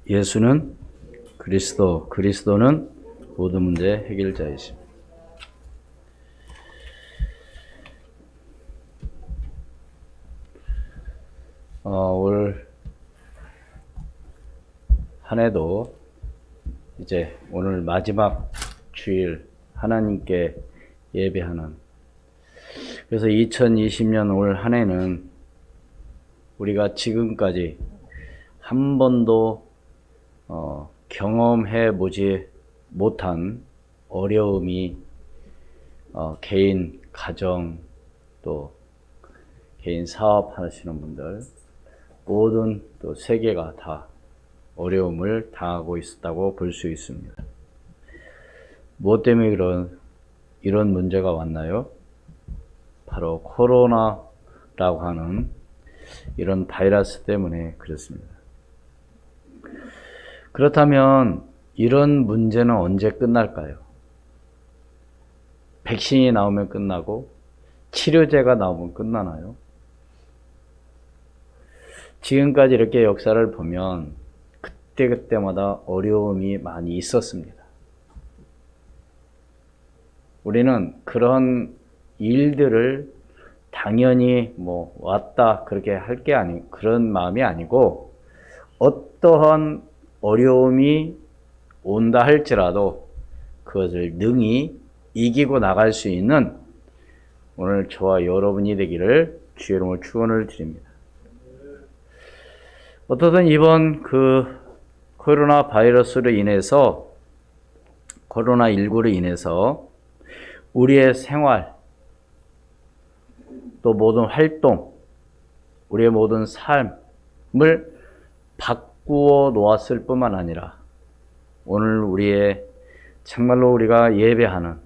예수는 그리스도, 그리스도는 모든 문제 해결자이십니다. 올 한 해도 이제 오늘 마지막 주일 하나님께 예배하는, 그래서 2020년 올 한 해는 우리가 지금까지 한 번도 경험해 보지 못한 어려움이 개인, 가정, 또 개인 사업 하시는 분들, 모든 또 세계가 다 어려움을 당하고 있었다고 볼 수 있습니다. 무엇 때문에 이런 문제가 왔나요? 바로 코로나라고 하는 이런 바이러스 때문에 그렇습니다. 그렇다면 이런 문제는 언제 끝날까요? 백신이 나오면 끝나고 치료제가 나오면 끝나나요? 지금까지 이렇게 역사를 보면 그때그때마다 어려움이 많이 있었습니다. 우리는 그런 일들을 당연히 왔다 그렇게 할 게 그런 마음이 아니고, 어떠한 어려움이 온다 할지라도 그것을 능히 이기고 나갈 수 있는 오늘 저와 여러분이 되기를 주의 이름으로 축원을 드립니다. 어떻든 이번 코로나 바이러스로 인해서, 코로나19로 인해서 우리의 생활, 또 모든 활동, 우리의 모든 삶을 바꾸어 놓았을 뿐만 아니라 오늘 우리의 정말로 우리가 예배하는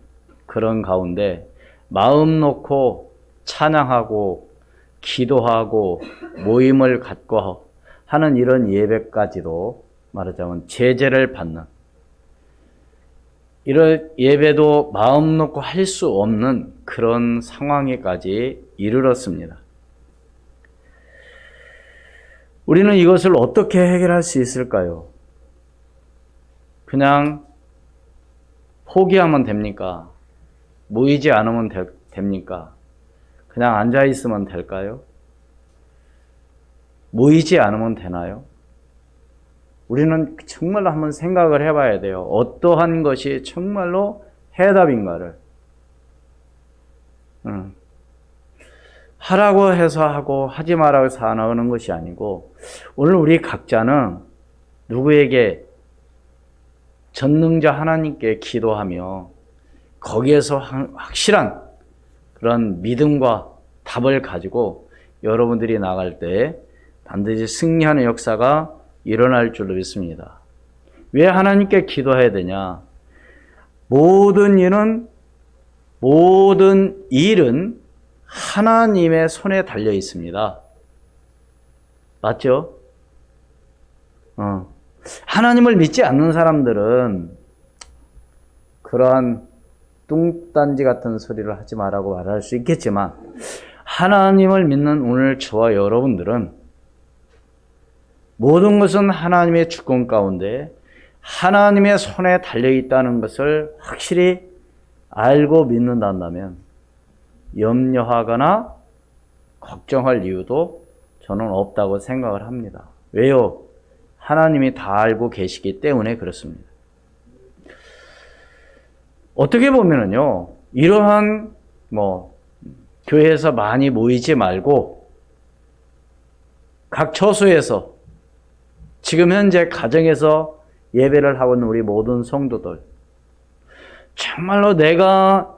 그런 가운데 마음 놓고 찬양하고 기도하고 모임을 갖고 하는 이런 예배까지도 말하자면 제재를 받는, 이런 예배도 마음 놓고 할 수 없는 그런 상황에까지 이르렀습니다. 우리는 이것을 어떻게 해결할 수 있을까요? 그냥 포기하면 됩니까? 모이지 않으면 됩니까? 그냥 앉아 있으면 될까요? 모이지 않으면 되나요? 우리는 정말로 한번 생각을 해봐야 돼요. 어떠한 것이 정말로 해답인가를. 하라고 해서 하고 하지 말라고 해서 안 하는 것이 아니고, 오늘 우리 각자는 누구에게, 전능자 하나님께 기도하며 거기에서 확실한 그런 믿음과 답을 가지고 여러분들이 나갈 때 반드시 승리하는 역사가 일어날 줄로 믿습니다. 왜 하나님께 기도해야 되냐? 모든 일은 하나님의 손에 달려 있습니다. 맞죠? 하나님을 믿지 않는 사람들은 그러한 뚱딴지 같은 소리를 하지 말라고 말할 수 있겠지만, 하나님을 믿는 오늘 저와 여러분들은 모든 것은 하나님의 주권 가운데 하나님의 손에 달려있다는 것을 확실히 알고 믿는다면 염려하거나 걱정할 이유도 저는 없다고 생각을 합니다. 왜요? 하나님이 다 알고 계시기 때문에 그렇습니다. 어떻게 보면은요, 이러한 교회에서 많이 모이지 말고 각 처소에서, 지금 현재 가정에서 예배를 하고 있는 우리 모든 성도들, 정말로 내가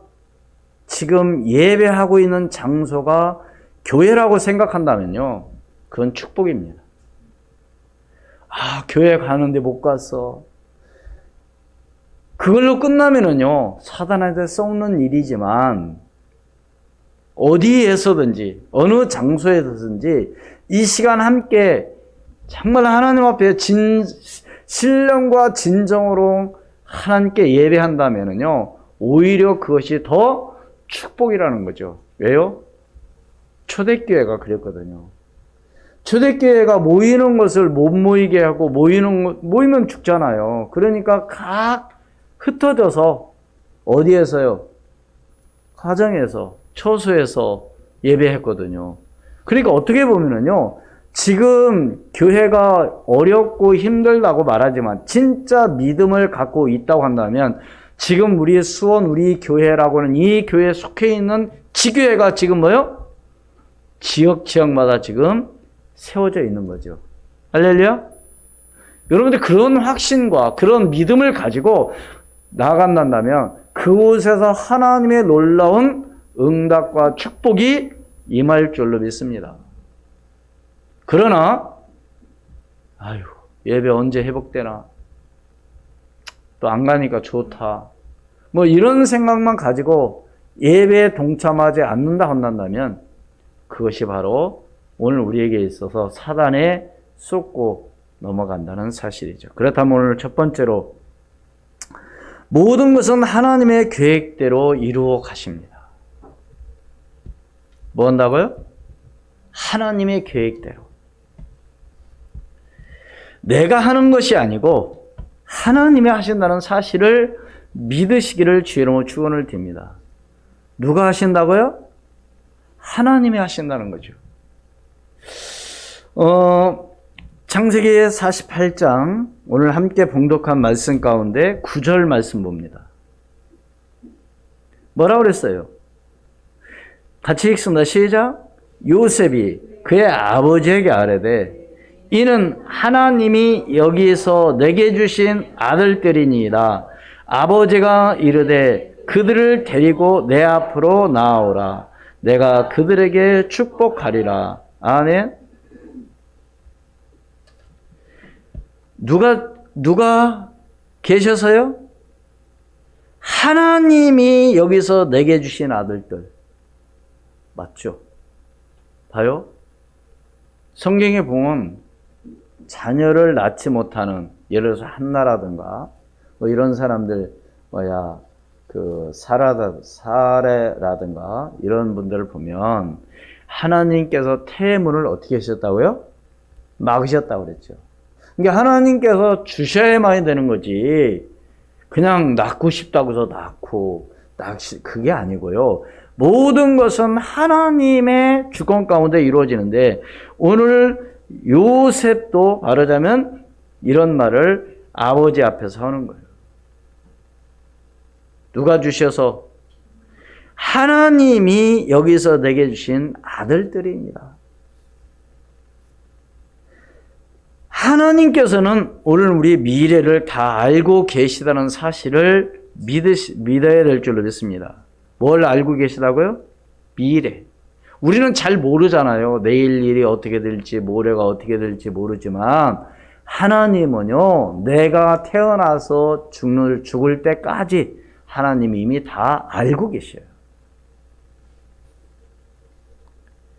지금 예배하고 있는 장소가 교회라고 생각한다면요, 그건 축복입니다. 교회 가는데 못 갔어. 그걸로 끝나면은요, 사단한테 썩는 일이지만, 어디에서든지, 어느 장소에서든지 이 시간 함께 정말 하나님 앞에 신령과 진정으로 하나님께 예배한다면은요, 오히려 그것이 더 축복이라는 거죠. 왜요? 초대교회가 그랬거든요. 초대교회가 모이는 것을 못 모이게 하고 모이면 죽잖아요. 그러니까 각 흩어져서 어디에서요? 가정에서, 처소에서 예배했거든요. 그러니까 어떻게 보면은요, 지금 교회가 어렵고 힘들다고 말하지만 진짜 믿음을 갖고 있다고 한다면 지금 우리 수원, 우리 교회라고는 이 교회에 속해 있는 지교회가 지금 뭐요? 지역마다 지금 세워져 있는 거죠. 할렐루야? 여러분들 그런 확신과 그런 믿음을 가지고 나아간다면 그곳에서 하나님의 놀라운 응답과 축복이 임할 줄로 믿습니다. 그러나 아유, 예배 언제 회복되나? 또 안 가니까 좋다. 뭐 이런 생각만 가지고 예배에 동참하지 않는다 한다면 그것이 바로 오늘 우리에게 있어서 사단에 쏟고 넘어간다는 사실이죠. 그렇다면 오늘 첫 번째로 모든 것은 하나님의 계획대로 이루어 가십니다. 뭐 한다고요? 하나님의 계획대로. 내가 하는 것이 아니고 하나님이 하신다는 사실을 믿으시기를 주의 이름으로 축원을 드립니다. 누가 하신다고요? 하나님이 하신다는 거죠. 창세기 48장 오늘 함께 봉독한 말씀 가운데 9절 말씀 봅니다. 뭐라고 그랬어요? 같이 읽습니다. 시작. 요셉이 그의 아버지에게 아뢰되 이는 하나님이 여기에서 내게 주신 아들들이니이다. 아버지가 이르되 그들을 데리고 내 앞으로 나아오라. 내가 그들에게 축복하리라. 아멘. 누가 계셔서요? 하나님이 여기서 내게 주신 아들들. 맞죠? 봐요. 성경에 보면 자녀를 낳지 못하는, 예를 들어서 한나라든가 뭐 이런 사람들, 사례라든가 이런 분들을 보면 하나님께서 태문을 어떻게 하셨다고요? 막으셨다고 그랬죠. 그러니까 하나님께서 주셔야만 되는 거지 그냥 낳고 싶다고 해서 낳고 그게 아니고요. 모든 것은 하나님의 주권 가운데 이루어지는데 오늘 요셉도 말하자면 이런 말을 아버지 앞에서 하는 거예요. 누가 주셔서? 하나님이 여기서 내게 주신 아들들입니다. 하나님께서는 오늘 우리 미래를 다 알고 계시다는 사실을 믿어야 될 줄로 믿습니다. 뭘 알고 계시다고요? 미래. 우리는 잘 모르잖아요. 내일 일이 어떻게 될지, 모레가 어떻게 될지 모르지만 하나님은요, 내가 태어나서 죽을 때까지 하나님이 이미 다 알고 계셔요.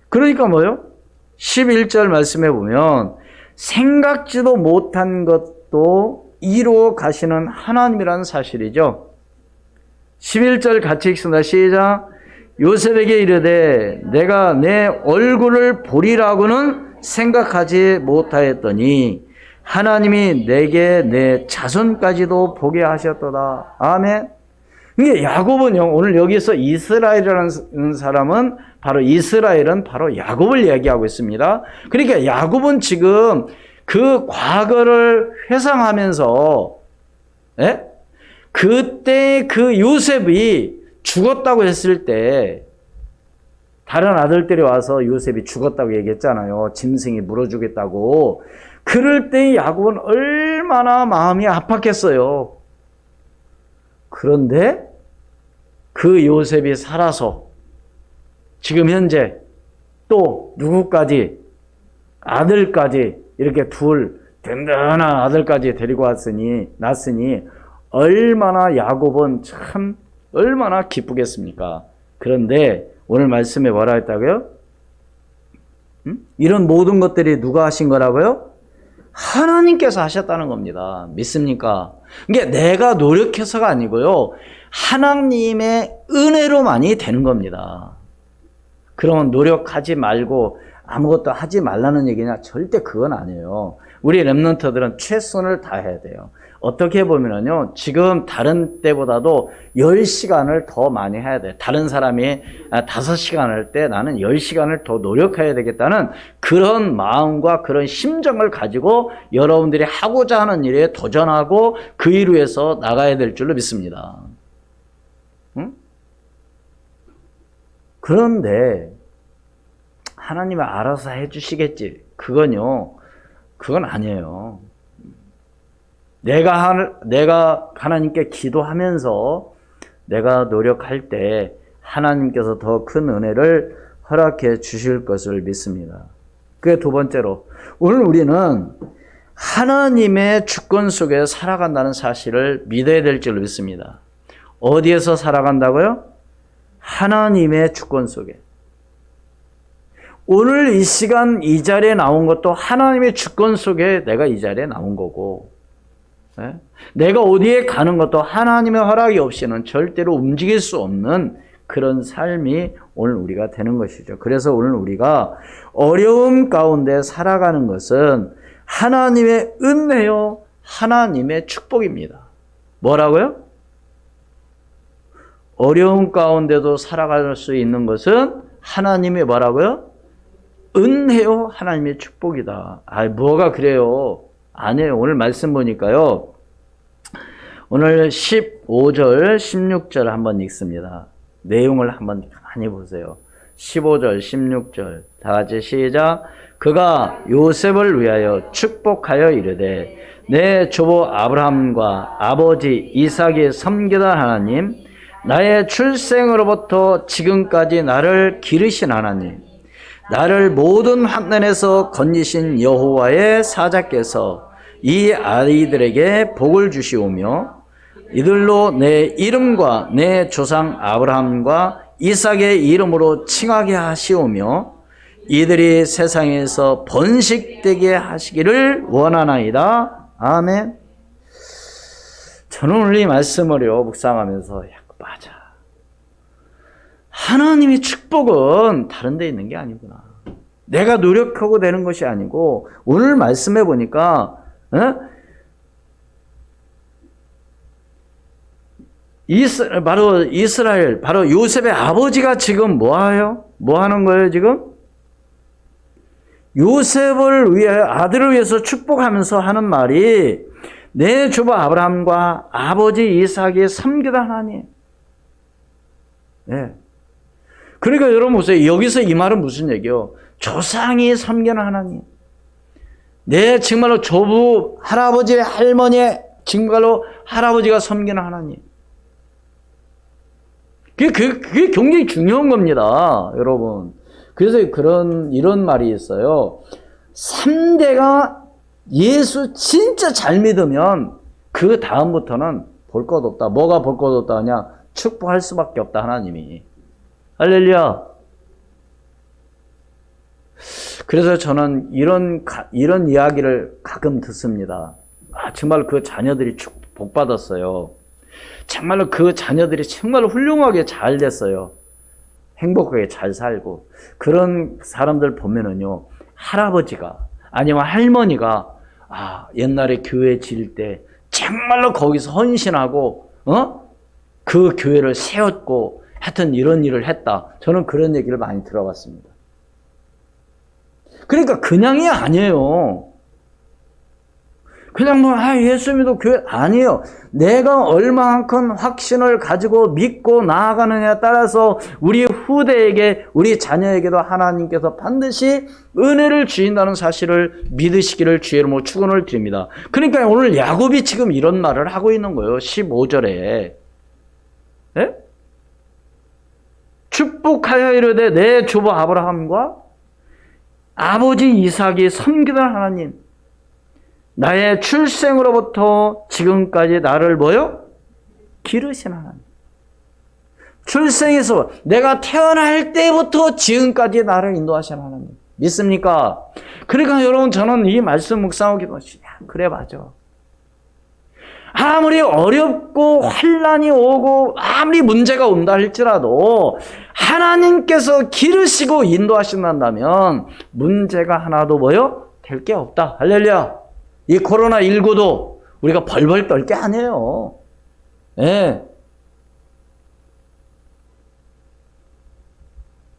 그러니까 뭐요? 11절 말씀해 보면 생각지도 못한 것도 이루어 가시는 하나님이라는 사실이죠. 11절 같이 읽습니다. 시작. 요셉에게 이르되 내가 내 얼굴을 보리라고는 생각하지 못하였더니 하나님이 내게 내 자손까지도 보게 하셨도다. 아멘. 이게 야곱은요, 오늘 여기서 이스라엘이라는 사람은 이스라엘은 바로 야곱을 이야기하고 있습니다. 그러니까 야곱은 지금 그 과거를 회상하면서, 그때 그 요셉이 죽었다고 했을 때 다른 아들들이 와서 요셉이 죽었다고 얘기했잖아요. 짐승이 물어주겠다고. 그럴 때 야곱은 얼마나 마음이 아팠겠어요. 그런데 그 요셉이 살아서 지금 현재 또 누구까지? 아들까지 이렇게 둘 든든한 아들까지 데리고 낳았으니 얼마나 야곱은 참 얼마나 기쁘겠습니까? 그런데 오늘 말씀에 뭐라 했다고요? 이런 모든 것들이 누가 하신 거라고요? 하나님께서 하셨다는 겁니다. 믿습니까? 이게 내가 노력해서가 아니고요. 하나님의 은혜로만이 되는 겁니다. 그러면 노력하지 말고 아무것도 하지 말라는 얘기냐? 절대 그건 아니에요. 우리 렘넌트들은 최선을 다해야 돼요. 어떻게 보면은요, 지금 다른 때보다도 10시간을 더 많이 해야 돼. 다른 사람이 5시간 할 때 나는 10시간을 더 노력해야 되겠다는 그런 마음과 그런 심정을 가지고 여러분들이 하고자 하는 일에 도전하고 그 일 위해서 나가야 될 줄로 믿습니다. 응? 그런데 하나님이 알아서 해주시겠지. 그건 아니에요. 내가 하나님께 기도하면서 내가 노력할 때 하나님께서 더 큰 은혜를 허락해 주실 것을 믿습니다. 그게 두 번째로, 오늘 우리는 하나님의 주권 속에 살아간다는 사실을 믿어야 될 줄로 믿습니다. 어디에서 살아간다고요? 하나님의 주권 속에. 오늘 이 시간 이 자리에 나온 것도 하나님의 주권 속에 내가 이 자리에 나온 거고, 내가 어디에 가는 것도 하나님의 허락이 없이는 절대로 움직일 수 없는 그런 삶이 오늘 우리가 되는 것이죠. 그래서 오늘 우리가 어려움 가운데 살아가는 것은 하나님의 은혜요, 하나님의 축복입니다. 뭐라고요? 어려움 가운데도 살아갈 수 있는 것은 하나님의 뭐라고요? 은혜요, 하나님의 축복이다. 뭐가 그래요? 아니에요. 오늘 말씀 보니까요, 오늘 15절, 16절 한번 읽습니다. 내용을 한번 많이 보세요. 15절, 16절 다 같이 시작. 그가 요셉을 위하여 축복하여 이르되 내 조부 아브라함과 아버지 이삭이 섬기던 하나님, 나의 출생으로부터 지금까지 나를 기르신 하나님, 나를 모든 환난에서 건지신 여호와의 사자께서 이 아이들에게 복을 주시오며 이들로 내 이름과 내 조상 아브라함과 이삭의 이름으로 칭하게 하시오며 이들이 세상에서 번식되게 하시기를 원하나이다. 아멘. 저는 오늘 이 말씀을요 묵상하면서 맞아, 하나님의 축복은 다른 데 있는 게 아니구나. 내가 노력하고 되는 것이 아니고, 오늘 말씀해 보니까 바로 이스라엘, 바로 요셉의 아버지가 지금 뭐 하는 거예요 지금? 요셉을 위해, 아들을 위해서 축복하면서 하는 말이 내 조부 아브라함과 아버지 이삭이 섬기던 하나님. 네. 그러니까 여러분 보세요. 여기서 이 말은 무슨 얘기요? 조상이 섬기는 하나님. 내 정말로 조부, 할아버지, 할머니의 정말로 할아버지가 섬기는 하나님. 그게 굉장히 중요한 겁니다, 여러분. 그래서 이런 말이 있어요. 3대가 예수 진짜 잘 믿으면 그 다음부터는 볼 것 없다. 뭐가 볼 것 없다 하냐? 축복할 수밖에 없다, 하나님이. 할렐루야. 그래서 저는 이런 이야기를 가끔 듣습니다. 정말 그 자녀들이 복 받았어요. 정말로 그 자녀들이 정말 훌륭하게 잘 됐어요. 행복하게 잘 살고. 그런 사람들 보면은요, 할아버지가 아니면 할머니가 옛날에 교회 지을 때 정말로 거기서 헌신하고 그 교회를 세웠고 하여튼 이런 일을 했다. 저는 그런 얘기를 많이 들어봤습니다. 그러니까 그냥이 아니에요. 그냥 예수 믿어 교회 아니에요. 내가 얼마만큼 확신을 가지고 믿고 나아가느냐에 따라서 우리 후대에게, 우리 자녀에게도 하나님께서 반드시 은혜를 주신다는 사실을 믿으시기를 주의 이름으로 축원을 드립니다. 그러니까 오늘 야곱이 지금 이런 말을 하고 있는 거예요. 15절에. 네? 축복하여 이르되 내 조부 아브라함과 아버지 이삭이 섬기던 하나님, 나의 출생으로부터 지금까지 나를 기르신 하나님. 출생에서 내가 태어날 때부터 지금까지 나를 인도하신 하나님. 믿습니까? 그러니까 여러분, 저는 이 말씀 묵상하고 기도하시냐. 그래, 맞아. 아무리 어렵고 환난이 오고 아무리 문제가 온다 할지라도 하나님께서 기르시고 인도하신다면 문제가 하나도 뭐요? 될 게 없다. 할렐루야. 이 코로나19도 우리가 벌벌 떨 게 아니에요. 예.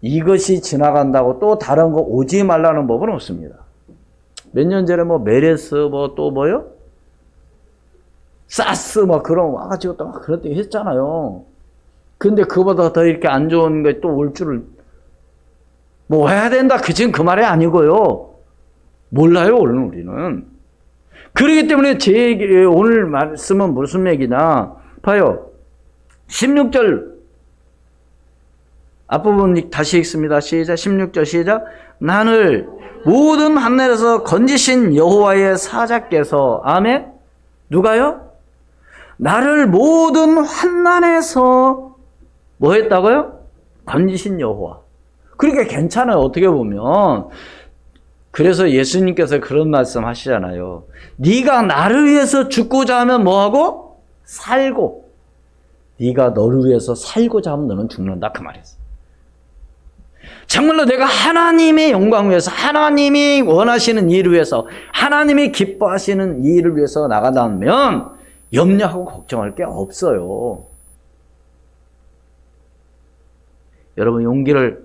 이것이 지나간다고 또 다른 거 오지 말라는 법은 없습니다. 몇 년 전에 뭐 메르스 뭐 또 뭐요? 사스 뭐 그런 와가지고 또 막 그런 때 했잖아요. 근데 그보다 더 이렇게 안 좋은 게 또 올 줄을 뭐 해야 된다. 지금 그 말이 아니고요. 몰라요, 오늘 우리는. 그렇기 때문에 제 오늘 말씀은 무슨 얘기냐. 봐요. 16절 앞부분 다시 읽습니다. 시작. 16절 시작. 나를 모든 한날에서 건지신 여호와의 사자께서 아멘. 누가요? 나를 모든 환난에서 뭐 했다고요? 건지신 여호와. 그러니까 괜찮아요. 어떻게 보면. 그래서 예수님께서 그런 말씀 하시잖아요. 네가 나를 위해서 죽고자 하면 뭐하고? 살고. 네가 너를 위해서 살고자 하면 너는 죽는다. 그 말이었어요. 정말로 내가 하나님의 영광을 위해서, 하나님이 원하시는 일을 위해서, 하나님이 기뻐하시는 일을 위해서 나가다면 염려하고 걱정할 게 없어요. 여러분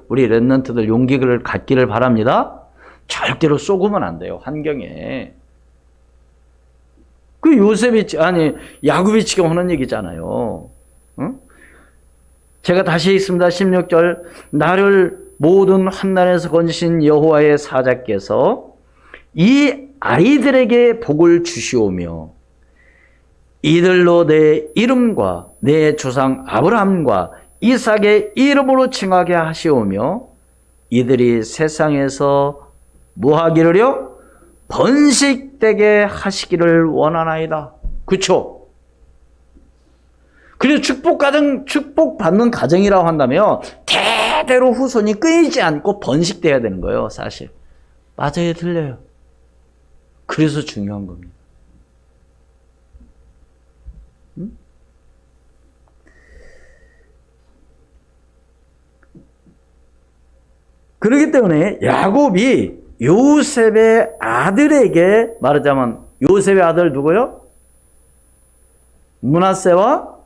우리 렘넌트들 용기를 갖기를 바랍니다. 절대로 쏘고면 안 돼요. 환경에. 그 야곱이 지금 하는 얘기잖아요. 응? 제가 다시 읽습니다. 16절. 나를 모든 환난에서 건지신 여호와의 사자께서 이 아이들에게 복을 주시오며 이들로 내 이름과 내 조상 아브라함과 이삭의 이름으로 칭하게 하시오며 이들이 세상에서 뭐 하기를요? 번식되게 하시기를 원하나이다. 그렇죠? 그래서 축복받는 가정이라고 한다면 대대로 후손이 끊이지 않고 번식돼야 되는 거예요, 사실. 맞아요, 틀려요. 그래서 중요한 겁니다. 그렇기 때문에 야곱이 요셉의 아들에게 말하자면 요셉의 아들 누구요? 므낫세와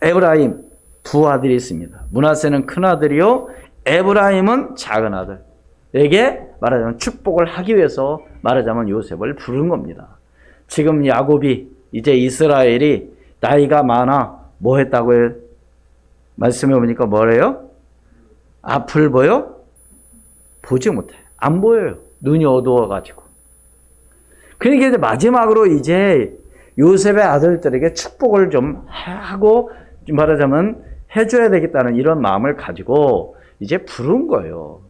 에브라임 두 아들이 있습니다. 므낫세는 큰 아들이요, 에브라임은 작은 아들에게 말하자면 축복을 하기 위해서 말하자면 요셉을 부른 겁니다. 지금 야곱이 이제 이스라엘이 나이가 많아 뭐 했다고요? 말씀해 보니까 뭐래요? 앞을 보지 못해. 안 보여요. 눈이 어두워가지고. 그러니까 이제 마지막으로 이제 요셉의 아들들에게 축복을 좀 하고 말하자면 해줘야 되겠다는 이런 마음을 가지고 이제 부른 거예요.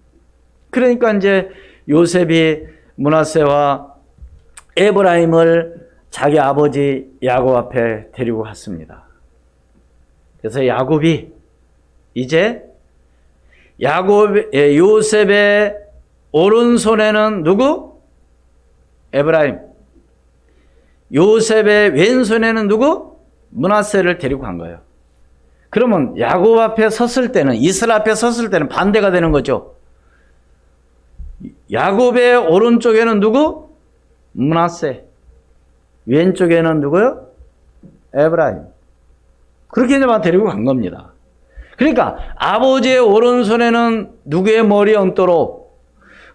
그러니까 이제 요셉이 므낫세와 에브라임을 자기 아버지 야곱 앞에 데리고 갔습니다. 그래서 야곱이 이제 요셉의 오른손에는 누구? 에브라임. 요셉의 왼손에는 누구? 므낫세를 데리고 간 거예요. 그러면 야곱 앞에 섰을 때는, 이스라엘 앞에 섰을 때는 반대가 되는 거죠. 야곱의 오른쪽에는 누구? 므낫세. 왼쪽에는 누구요? 에브라임. 그렇게 이제 데리고 간 겁니다. 그러니까 아버지의 오른손에는 누구의 머리에 얹도록,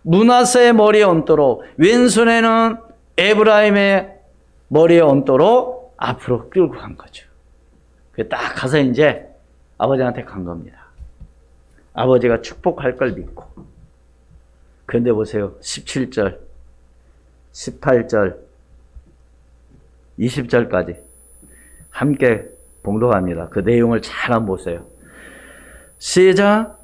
므낫세의 머리에 얹도록, 왼손에는 에브라임의 머리에 얹도록 앞으로 끌고 간 거죠. 딱 가서 이제 아버지한테 간 겁니다. 아버지가 축복할 걸 믿고. 그런데 보세요. 17절, 18절, 20절까지 함께 봉독합니다. 그 내용을 잘 한번 보세요. 시작.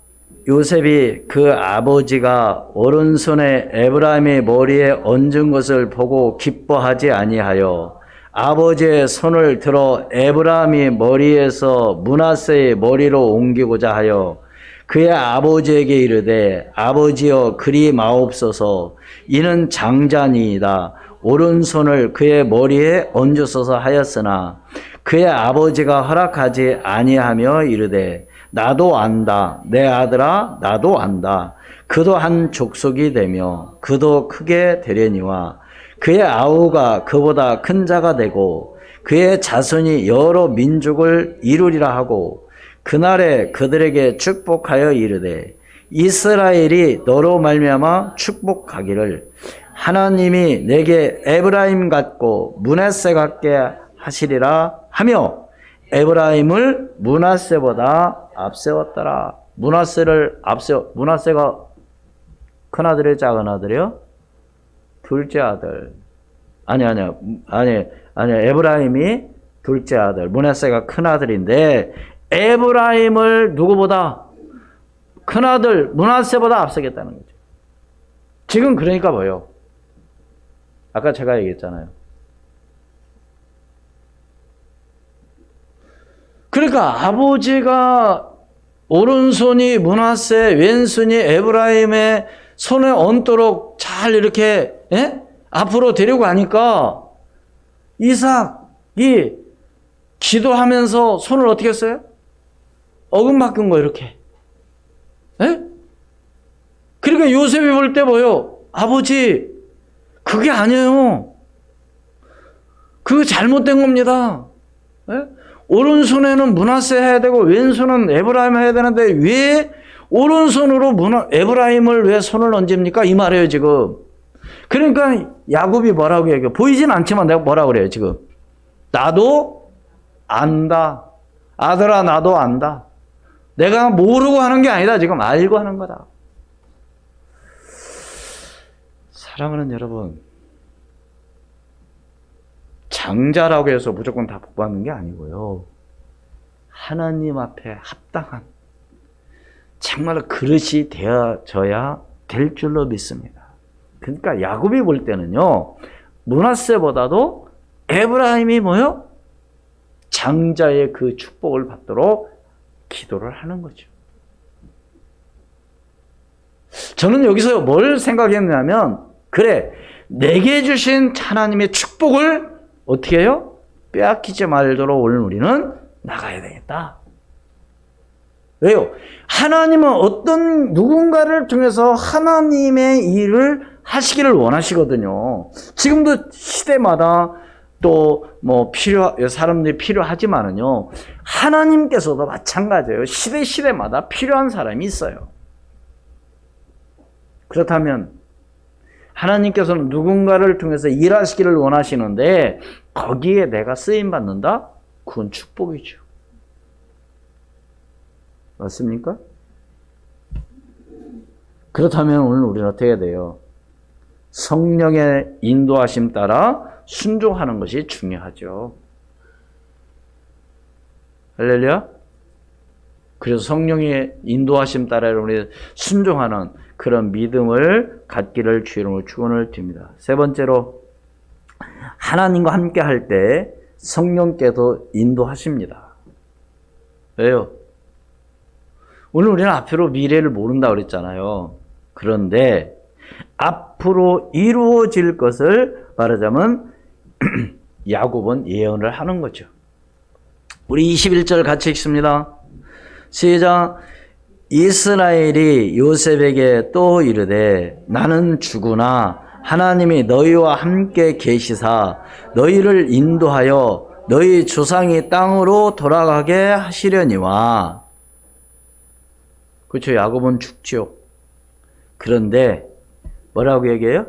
요셉이 그 아버지가 오른손에 에브라임의 머리에 얹은 것을 보고 기뻐하지 아니하여 아버지의 손을 들어 에브라임의 머리에서 므낫세의 머리로 옮기고자 하여 그의 아버지에게 이르되 아버지여 그리 마옵소서 이는 장자니이다. 오른손을 그의 머리에 얹으소서 하였으나 그의 아버지가 허락하지 아니하며 이르되 나도 안다. 내 아들아 나도 안다. 그도 한 족속이 되며 그도 크게 되려니와 그의 아우가 그보다 큰 자가 되고 그의 자손이 여러 민족을 이루리라 하고 그날에 그들에게 축복하여 이르되 이스라엘이 너로 말미암아 축복하기를 하나님이 내게 에브라임 같고 므낫세 같게 하시리라 하며 에브라임을 므낫세보다 앞세웠더라. 므낫세를 므낫세가 큰 아들이요, 작은 아들이요? 둘째 아들. 아니, 에브라임이 둘째 아들. 므낫세가 큰 아들인데, 에브라임을 누구보다? 큰 아들, 므낫세보다 앞서겠다는 거죠. 지금 그러니까 뭐예요? 아까 제가 얘기했잖아요. 그러니까 아버지가 오른손이 므낫세, 왼손이 에브라임의 손에 얹도록 잘 이렇게 앞으로 데리고 가니까 이삭이 기도하면서 손을 어떻게 했어요? 어금바꾼 거 이렇게. 그러니까 요셉이 볼 때 뭐요? 아버지 그게 아니에요. 그거 잘못된 겁니다. 오른손에는 므낫세 해야 되고 왼손은 에브라임 해야 되는데 왜 오른손으로 에브라임을 왜 손을 얹습니까? 이 말이에요 지금. 그러니까 야곱이 뭐라고 얘기해요? 보이진 않지만 내가 뭐라고 그래요 지금? 나도 안다. 아들아 나도 안다. 내가 모르고 하는 게 아니다. 지금 알고 하는 거다. 사랑하는 여러분, 장자라고 해서 무조건 다 복받는 게 아니고요. 하나님 앞에 합당한 정말 그릇이 되어져야 될 줄로 믿습니다. 그러니까 야곱이 볼 때는요, 므낫세보다도 에브라임이 뭐요? 장자의 그 축복을 받도록 기도를 하는 거죠. 저는 여기서 뭘 생각했냐면, 그래, 내게 주신 하나님의 축복을 어떻게 해요? 빼앗기지 말도록 오늘 우리는 나가야 되겠다. 왜요? 하나님은 어떤 누군가를 통해서 하나님의 일을 하시기를 원하시거든요. 지금도 시대마다 또 뭐 사람들이 필요하지만은요, 하나님께서도 마찬가지예요. 시대마다 필요한 사람이 있어요. 그렇다면 하나님께서는 누군가를 통해서 일하시기를 원하시는데 거기에 내가 쓰임 받는다? 그건 축복이죠. 맞습니까? 그렇다면 오늘 우리는 어떻게 해야 돼요? 성령의 인도하심 따라 순종하는 것이 중요하죠. 할렐루야? 그래서 성령의 인도하심 따라 우리 순종하는 그런 믿음을 갖기를 주의 이름으로 축원을 드립니다. 세 번째로, 하나님과 함께 할 때 성령께서 인도하십니다. 왜요? 오늘 우리는 앞으로 미래를 모른다고 그랬잖아요. 그런데 앞으로 이루어질 것을 말하자면 야곱은 예언을 하는 거죠. 우리 21절 같이 읽습니다. 시작. 이스라엘이 요셉에게 또 이르되 나는 주구나 하나님이 너희와 함께 계시사 너희를 인도하여 너희 조상이 땅으로 돌아가게 하시려니와. 그렇죠. 야곱은 죽죠. 그런데 뭐라고 얘기해요?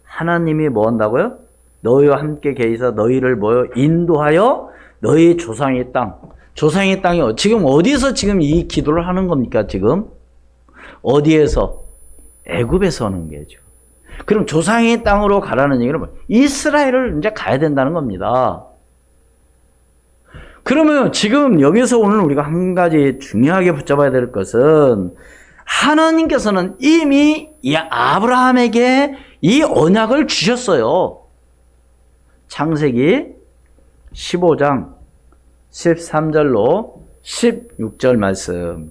하나님이 뭐 한다고요? 너희와 함께 계시사 너희를 뭐요? 인도하여 너희 조상의 땅. 조상의 땅이 지금 어디서 지금 이 기도를 하는 겁니까? 지금 어디에서? 애굽에서 하는 거죠. 그럼 조상의 땅으로 가라는 얘기는 뭐? 이스라엘을 이제 가야 된다는 겁니다. 그러면 지금 여기서 오늘 우리가 한 가지 중요하게 붙잡아야 될 것은, 하나님께서는 이미 이 아브라함에게 이 언약을 주셨어요. 창세기 15장 13절로 16절 말씀.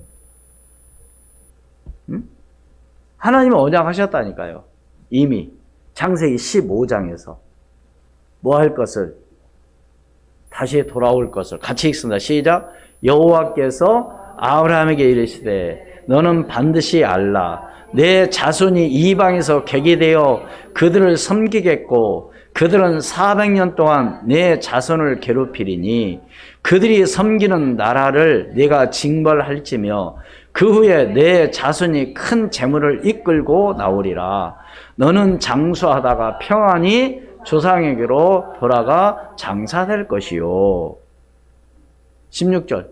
하나님은 언약하셨다니까요. 이미 창세기 15장에서 뭐 할 것을, 다시 돌아올 것을 같이 읽습니다. 시작. 여호와께서 아브라함에게 이르시되 너는 반드시 알라. 내 자손이 이방에서 객이 되어 그들을 섬기겠고 그들은 400년 동안 내 자손을 괴롭히리니 그들이 섬기는 나라를 내가 징벌할지며 그 후에 내 자손이 큰 재물을 이끌고 나오리라. 너는 장수하다가 평안히 조상에게로 돌아가 장사될 것이요. 16절.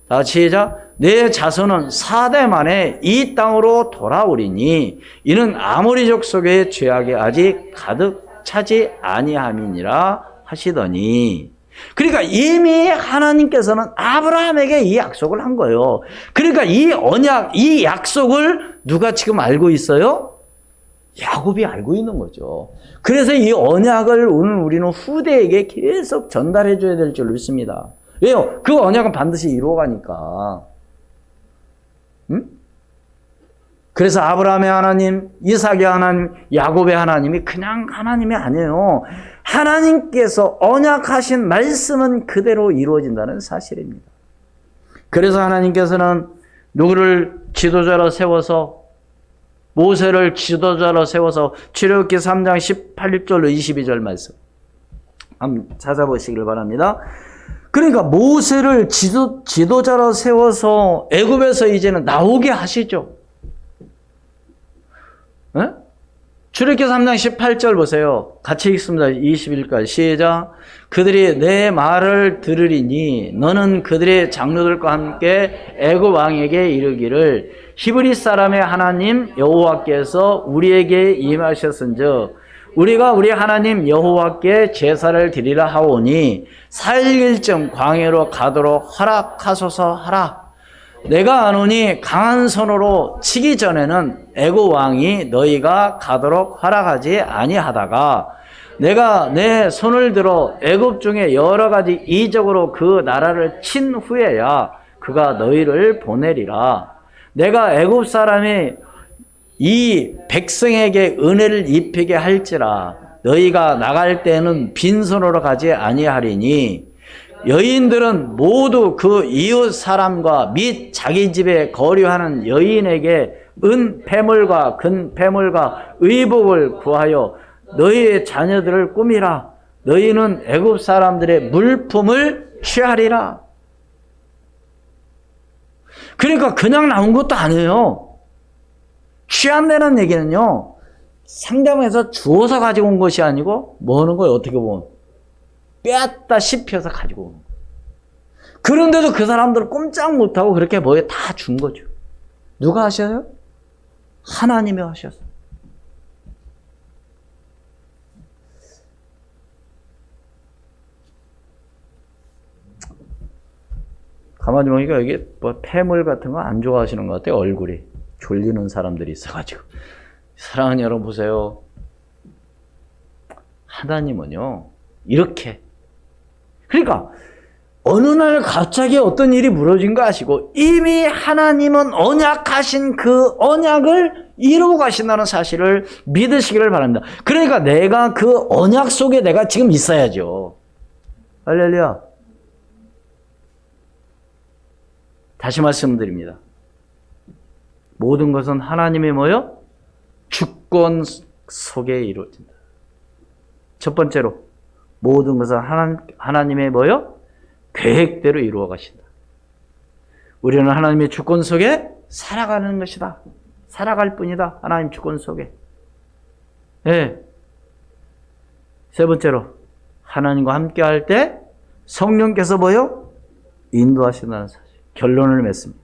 다 시작. 내 자손은 4대 만에 이 땅으로 돌아오리니 이는 아모리족 속의 죄악이 아직 가득 차지 아니함이니라 하시더니, 그러니까 이미 하나님께서는 아브라함에게 이 약속을 한 거예요. 그러니까 이 언약, 이 약속을 누가 지금 알고 있어요? 야곱이 알고 있는 거죠. 그래서 이 언약을 오늘 우리는 후대에게 계속 전달해 줘야 될 줄 믿습니다. 왜요? 그 언약은 반드시 이루어가니까. 그래서 아브라함의 하나님, 이삭의 하나님, 야곱의 하나님이 그냥 하나님이 아니에요. 하나님께서 언약하신 말씀은 그대로 이루어진다는 사실입니다. 그래서 하나님께서는 누구를 지도자로 세워서, 모세를 지도자로 세워서 출애굽기 3장 18절로 22절 말씀 한번 찾아보시길 바랍니다. 그러니까 모세를 지도자로 세워서 애굽에서 이제는 나오게 하시죠. 네? 출애굽기 3장 18절 보세요. 같이 읽습니다. 21절까지 시작. 그들이 내 말을 들으리니 너는 그들의 장로들과 함께 애굽 왕에게 이르기를 히브리 사람의 하나님 여호와께서 우리에게 임하셨은즉 우리가 우리 하나님 여호와께 제사를 드리라 하오니 4일쯤 광야로 가도록 허락하소서 하라. 내가 아노니 강한 손으로 치기 전에는 애굽 왕이 너희가 가도록 허락하지 아니하다가 내가 내 손을 들어 애굽 중에 여러 가지 이적으로 그 나라를 친 후에야 그가 너희를 보내리라. 내가 애굽 사람이 이 백성에게 은혜를 입히게 할지라 너희가 나갈 때는 빈손으로 가지 아니하리니 여인들은 모두 그 이웃 사람과 및 자기 집에 거류하는 여인에게 은 패물과 근 패물과 의복을 구하여 너희의 자녀들을 꾸미라. 너희는 애굽 사람들의 물품을 취하리라. 그러니까 그냥 나온 것도 아니에요. 취한다는 얘기는요, 상담에서 주워서 가지고 온 것이 아니고 뭐 하는 거예요? 어떻게 보면 뺐다 씹혀서 가지고 오는 거예요. 그런데도 그 사람들은 꼼짝 못하고 그렇게 뭐에 다 준 거죠. 누가 하셔요? 하나님이 하셨어요. 가만히 보니까 여기 뭐 폐물 같은 거 안 좋아하시는 것 같아요. 얼굴이 졸리는 사람들이 있어가지고. 사랑하는 여러분 보세요. 하나님은요 이렇게, 그러니까 어느 날 갑자기 어떤 일이 무너진 거 아시고 이미 하나님은 언약하신 그 언약을 이루고 가신다는 사실을 믿으시기를 바랍니다. 그러니까 내가 그 언약 속에 내가 지금 있어야죠. 할렐루야. 다시 말씀드립니다. 모든 것은 하나님의 뭐요? 주권 속에 이루어진다. 첫 번째로 모든 것은 하나님의 뭐요? 계획대로 이루어 가신다. 우리는 하나님의 주권 속에 살아가는 것이다. 살아갈 뿐이다. 하나님 주권 속에. 네. 세 번째로 하나님과 함께 할 때 성령께서 뭐요? 인도하신다는 사실. 결론을 맺습니다.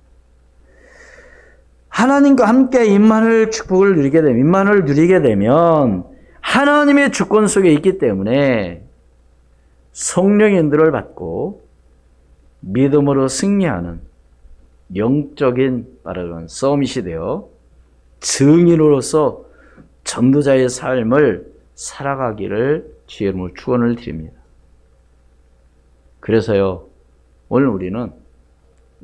하나님과 함께 임만을 축복을 누리게 되면, 임만을 누리게 되면 하나님의 주권 속에 있기 때문에 성령의 인도를 받고 믿음으로 승리하는 영적인 말하자면 서밋이 되어 증인으로서 전도자의 삶을 살아가기를 주의 이름으로 축원을 드립니다. 그래서요, 오늘 우리는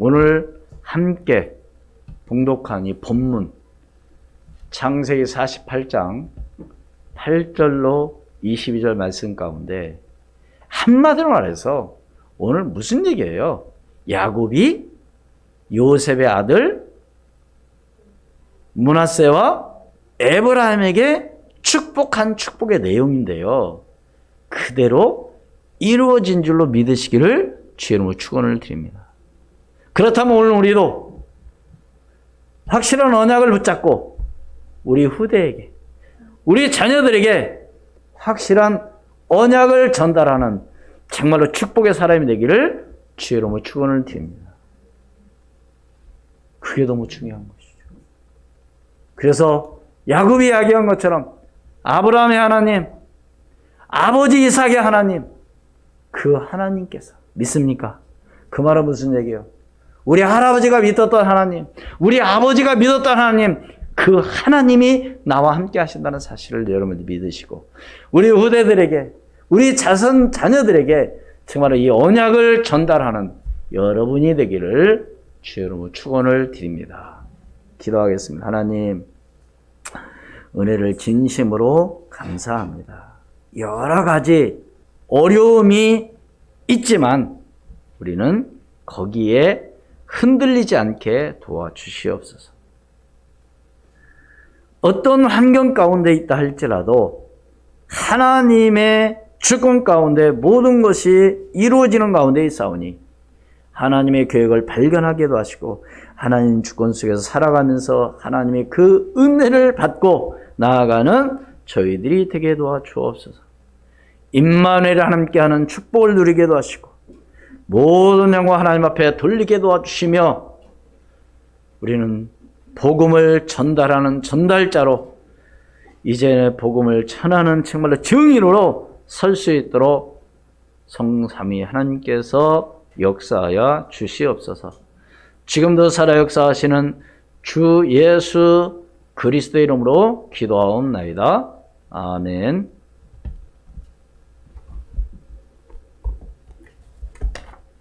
오늘 함께 봉독한 이 본문 창세기 48장 8절로 22절 말씀 가운데 한마디로 말해서 오늘 무슨 얘기예요? 야곱이 요셉의 아들 므낫세와 에브라임에게 축복한 축복의 내용인데요. 그대로 이루어진 줄로 믿으시기를 주의 이름으로 축원을 드립니다. 그렇다면 오늘 우리도 확실한 언약을 붙잡고 우리 후대에게, 우리 자녀들에게 확실한 언약을 전달하는 정말로 축복의 사람이 되기를 주의 이름으로 축원을 드립니다. 그게 너무 중요한 것이죠. 그래서 야곱이 이야기한 것처럼 아브라함의 하나님, 아버지 이삭의 하나님, 그 하나님께서 믿습니까? 그 말은 무슨 얘기예요? 우리 할아버지가 믿었던 하나님, 우리 아버지가 믿었던 하나님, 그 하나님이 나와 함께 하신다는 사실을 여러분들이 믿으시고 우리 후대들에게, 우리 자녀들에게 정말 이 언약을 전달하는 여러분이 되기를 주의 이름으로 축원을 드립니다. 기도하겠습니다. 하나님, 은혜를 진심으로 감사합니다. 여러 가지 어려움이 있지만 우리는 거기에 흔들리지 않게 도와주시옵소서. 어떤 환경 가운데 있다 할지라도 하나님의 주권 가운데 모든 것이 이루어지는 가운데 있사오니 하나님의 계획을 발견하게도 하시고 하나님 주권 속에서 살아가면서 하나님의 그 은혜를 받고 나아가는 저희들이 되게 도와주옵소서. 임마누엘 함께하는 축복을 누리게도 하시고 모든 영광 하나님 앞에 돌리게 도와주시며 우리는 복음을 전달하는 전달자로 이제 복음을 전하는 정말로 증인으로 설 수 있도록 성삼위 하나님께서 역사하여 주시옵소서. 지금도 살아 역사하시는 주 예수 그리스도의 이름으로 기도하옵나이다. 아멘.